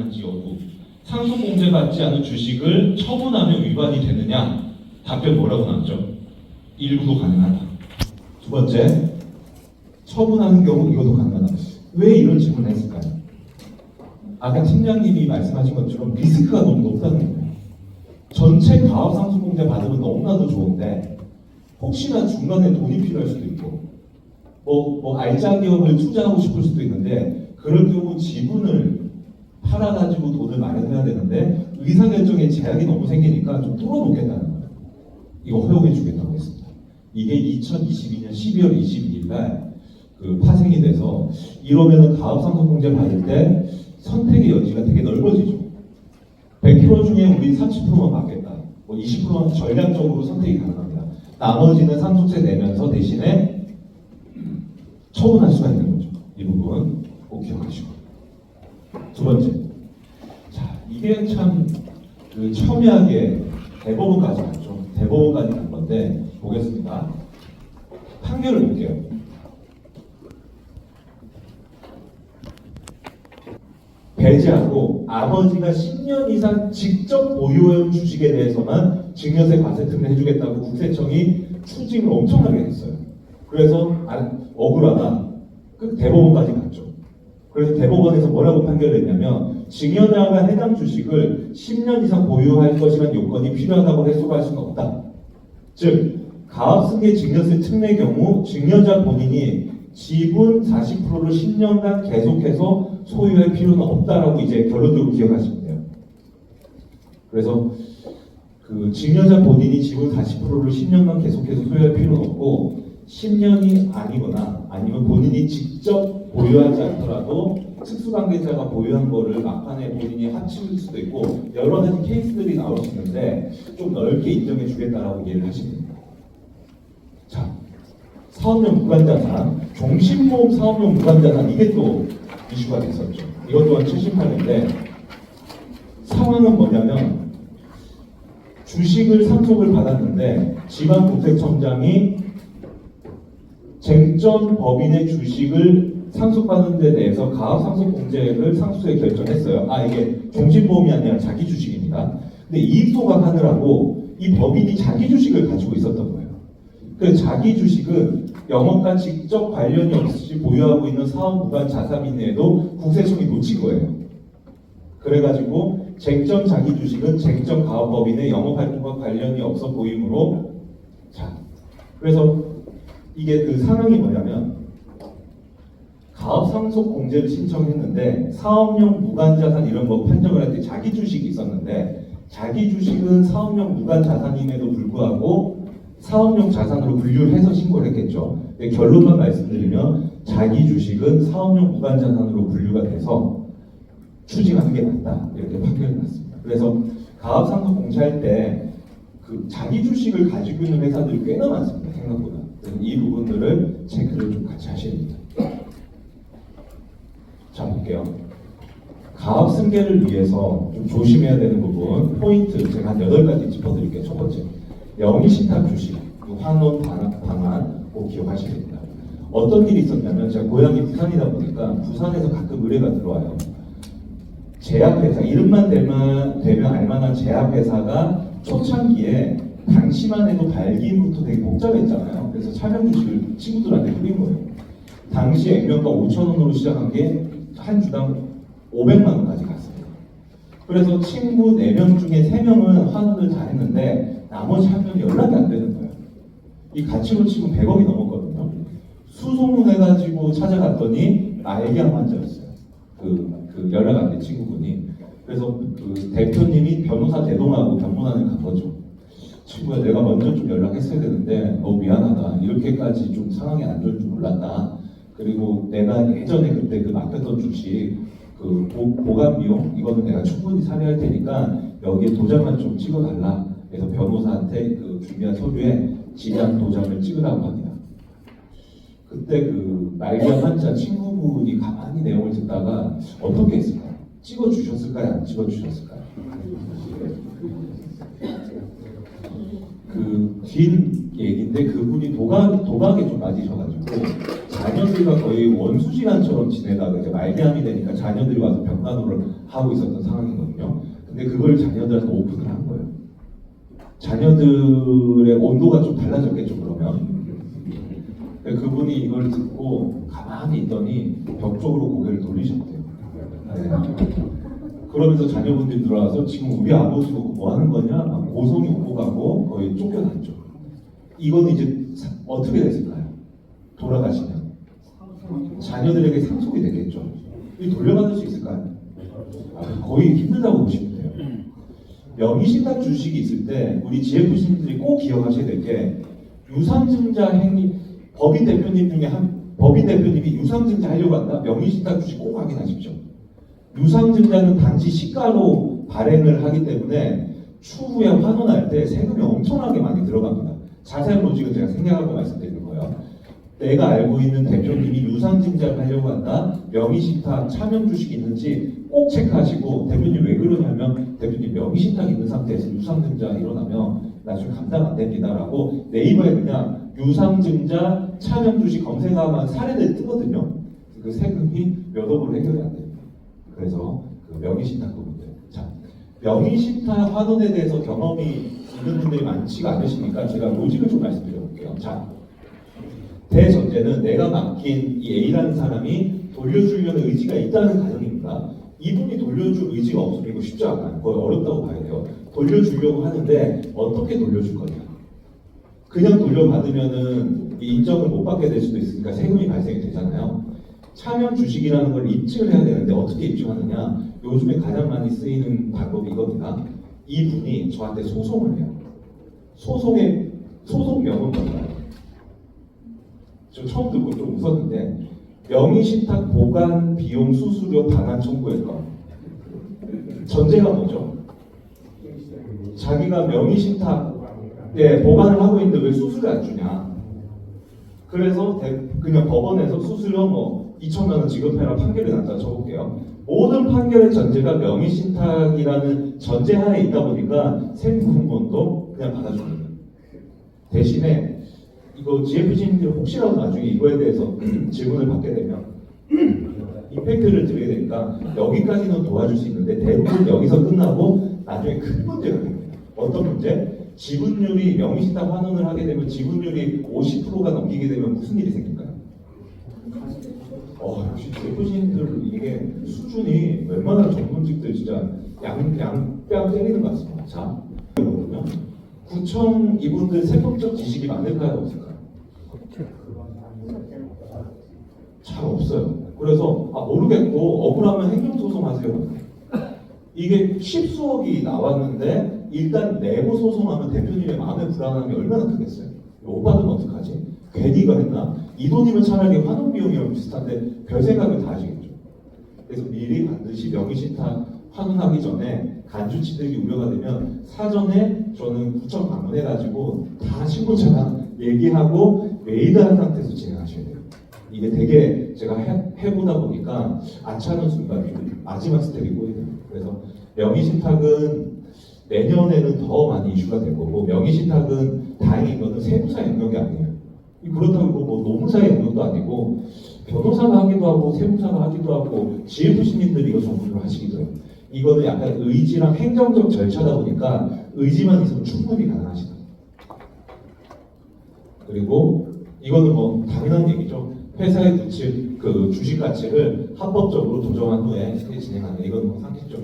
가능한지 여부. 상속공제받지 않은 주식을 처분하면 위반이 되느냐? 답변 뭐라고 나왔죠? 일부도 가능하다. 두 번째, 처분하는 경우 이것도 가능하다. 왜 이런 질문을 했을까요? 아까 팀장님이 말씀하신 것처럼 리스크가 너무 높다는 거예요. 전체 가압상속공제 받으면 너무나도 좋은데 혹시나 중간에 돈이 필요할 수도 있고 알짜 기업을 투자하고 싶을 수도 있는데 그럴 경우 지분을 팔아가지고 돈을 마련해야 되는데 의사결정에 제약이 너무 생기니까 좀 뚫어놓겠다는 거예요. 이거 허용해 주겠다고 했습니다. 이게 2022년 12월 22일 날 파생이 돼서 이러면은 가압상속공제 받을 때 선택의 여지가 되게 넓어지죠. 100% 중에 우리 30%만 받겠다. 20%는 전략적으로 선택이 가능합니다. 나머지는 상속세 내면서 대신에 처분할 수가 있는 거죠. 이 부분 꼭 기억하시고. 두 번째, 자 이게 참 첨예하게 대법원까지 갔죠. 대법원까지 간 건데 보겠습니다. 판결을 볼게요. 배제하고 아버지가 10년 이상 직접 보유한 주식에 대해서만 증여세 과세 특례 해주겠다고 국세청이 추징을 엄청나게 했어요. 그래서 억울하다. 대법원까지 갔죠. 그래서 대법원에서 뭐라고 판결했냐면 증여자가 해당 주식을 10년 이상 보유할 것이라는 요건이 필요하다고 해석할 수는 없다. 즉 가압승계 증여세 특례 경우 증여자 본인이 지분 40%를 10년간 계속해서 소유할 필요는 없다라고 이제 결론적으로 기억하시면 돼요. 그래서 증여자 본인이 지분 40%를 10년간 계속해서 소유할 필요는 없고 10년이 아니거나 아니면 본인이 직접 보유하지 않더라도 특수관계자가 보유한 거를 막판에 본인이 합칠 수도 있고 여러 가지 케이스들이 나올 수 있는데 좀 넓게 인정해 주겠다라고 이해를 하시면 됩니다. 자, 사업용 무관자산, 종신보험 사업용 무관자산 이게 또 이슈가 됐었죠. 이것 또한 78년인데 상황은 뭐냐면 주식을 상속을 받았는데 지방국세청장이 쟁점 법인의 주식을 상속받는 데 대해서 가압상속공제를 상속세 결정했어요. 이게 종신보험이 아니라 자기 주식입니다. 근데 이익소각하느라고 이 법인이 자기 주식을 가지고 있었던 거예요. 그래서 자기 주식은 영업과 직접 관련이 없이 보유하고 있는 사업 무관 자산인에도 국세청이 놓친 거예요. 그래가지고 쟁점 자기 주식은 쟁점 가업법인의 영업활동과 관련이 없어 보이므로 그래서 이게 상황이 뭐냐면 가압상속공제를 신청했는데 사업용 무관자산 이런 거 판정을 할 때 자기 주식이 있었는데 자기 주식은 사업용 무관자산임에도 불구하고 사업용 자산으로 분류를 해서 신고를 했겠죠. 결론만 말씀드리면 자기 주식은 사업용 무관자산으로 분류가 돼서 추징하는 게 맞다 이렇게 판결이 났습니다. 그래서 가압상속 공제할 때 자기 주식을 가지고 있는 회사들이 꽤나 많습니다. 생각보다. 이 부분들을 체크를 좀 같이 하셔야 됩니다. 자 볼게요. 가압승계를 위해서 좀 조심해야 되는 부분 포인트 제가 한 8가지 짚어드릴게요. 첫 번째, 영위신탁 주식 환원 방안 꼭 기억하셔야 됩니다. 어떤 일이 있었냐면 제가 고향이 부산이다 보니까 부산에서 가끔 의뢰가 들어와요. 제약회사 이름만 되면 알만한 제약회사가 초창기에 당시만 해도 발기부터 되게 복잡했잖아요. 그래서 차명 주식을 친구들한테 뿌린 거예요. 당시 액면가 5,000원으로 시작한 게 한 주당 500만 원까지 갔습니다. 그래서 친구 4명 중에 3명은 환원을 다 했는데 나머지 1명이 연락이 안 되는 거예요. 이 가치로 치면 100억이 넘었거든요. 수소문해가지고 찾아갔더니 알기암 환자였어요. 연락 안 된 친구분이. 그래서 대표님이 변호사 대동하고 병문안을 간 거죠. 친구야 내가 먼저 좀 연락했어야 되는데 너무 미안하다. 이렇게까지 좀 상황이 안 좋을 줄 몰랐다. 그리고 내가 예전에 그때 맡겼던 주식 보관 비용 이거는 내가 충분히 사례할 테니까 여기에 도장만 좀 찍어달라. 그래서 변호사한테 준비한 서류에 지장 도장을 찍으라고 합니다. 그때 말기암 환자 친구분이 가만히 내용을 듣다가 어떻게 했을까요? 찍어주셨을까요? 안 찍어주셨을까요? 긴 얘기인데 그분이 도박에 좀 빠지셔가지고 자녀들과 거의 원수지간처럼 지내다가 이제 말기암이 되니까 자녀들이 와서 병간호를 하고 있었던 상황이거든요. 근데 그걸 자녀들한테 오픈을 한 거예요. 자녀들의 온도가 좀 달라졌겠죠, 그러면. 그분이 이걸 듣고 가만히 있더니 벽 쪽으로 고개를 돌리셨대요. 네. 그러면서 자녀분들이 들어와서 지금 우리 아버지 보고 뭐 하는 거냐? 고성이 오고 가고 거의 쫓겨났죠. 이거는 이제 어떻게 됐을까요? 돌아가시면 자녀들에게 상속이 되겠죠. 이 돌려받을 수 있을까요? 거의 힘들다고 보시면 돼요. 명의신탁 주식이 있을 때 우리 GFC님들이 꼭 기억하셔야 될 게 유상증자 행위 법인 대표님 중에 법인 대표님이 유상증자 하려고 한다? 명의신탁 주식 꼭 확인하십시오. 유상증자는 단지 시가로 발행을 하기 때문에 추후에 환원할 때 세금이 엄청나게 많이 들어갑니다. 자세한 로직은 제가 생략하고 말씀드리는 거예요. 내가 알고 있는 대표님이 유상증자를 하려고 한다, 명의신탁 차명 주식이 있는지 꼭 체크하시고, 대표님 왜 그러냐면 대표님 명의신탁 있는 상태에서 유상증자 일어나면 나중에 감당 안 됩니다라고 네이버에 그냥 유상증자 차명 주식 검색하면 사례들이 뜨거든요. 그 세금이 몇 억으로 해결이 안 됩니다. 그래서 그 명의신탁 부분들. 자, 명의신탁 환원에 대해서 경험이 있는 분들이 많지가 않으시니까 제가 로직을 좀 말씀드려 볼게요. 자, 대전제는 내가 맡긴 이 A라는 사람이 돌려주려는 의지가 있다는 가정입니다. 이분이 돌려줄 의지가 없으면 이거 쉽지 않아요. 거의 어렵다고 봐야 돼요. 돌려주려고 하는데 어떻게 돌려줄 거냐. 그냥 돌려받으면은 인정을 못 받게 될 수도 있으니까 세금이 발생이 되잖아요. 차명 주식이라는 걸 입증을 해야 되는데 어떻게 입증하느냐. 요즘에 가장 많이 쓰이는 방법이 이겁니다. 이분이 저한테 소송을 해요. 소송명은 뭔가요? 저 처음 듣고 좀 웃었는데 명의신탁 보관 비용 수수료 반환 청구할 거. 전제가 뭐죠? 자기가 명의신탁 보관을 하고 있는데 왜 수수료 안 주냐? 그래서 그냥 법원에서 수수료 뭐 2천만 원 지급해라 판결이 났다 쳐볼게요. 모든 판결의 전제가 명의신탁이라는 전제하에 있다 보니까 세무공무원도 그냥 받아줍니다. 대신에 이거 GFC님들 혹시라도 나중에 이거에 대해서 질문을 받게 되면 임팩트를 드리게 되니까 여기까지는 도와줄 수 있는데 대부분 여기서 끝나고 나중에 큰 문제가 됩니다. 어떤 문제? 지분율이 명의신탁 환원을 하게 되면 지분율이 50%가 넘기게 되면 무슨 일이 생길까요? 역시 GFC님들 이게 수준이 웬만한 전문직들 진짜 양뺨 때리는 것 같습니다. 자, 그러면 구청 이분들 세법적 지식이 많을까요? 없을까요? 잘 없어요. 그래서 모르겠고 억울하면 행정소송하세요. 이게 십수억이 나왔는데 일단 내부 소송하면 대표님의 마음의 불안함이 얼마나 크겠어요. 못 받으면 어떡하지? 괜히 이거 했나? 이 돈이면 차라리 환원 비용이랑 비슷한데 별 생각을 다 하시겠죠. 그래서 미리 반드시 명의신탁 환원하기 전에 간주 취득이 우려가 되면 사전에 저는 구청 방문해가지고 다 신고자랑 얘기하고 메일한 상태에서 진행하셔야 돼요. 이게 되게 제가 해보다 보니까 아차하는 순간이 마지막 스텝이 꼬이네요. 그래서 명의신탁은 내년에는 더 많이 이슈가 될 거고, 명의신탁은 다행인 거는 세무사 영역이 아니에요. 그렇다고 뭐 노무사의 영역도 아니고 변호사가 하기도 하고 세무사가 하기도 하고 GFC님들이 이거 전문으로 하시기도 해요. 이거는 약간 의지랑 행정적 절차다 보니까 의지만 있으면 충분히 가능하시다. 그리고 이거는 뭐 당연한 얘기죠. 회사의 그 주식 가치를 합법적으로 조정한 후에 진행하는, 이건 뭐 상식적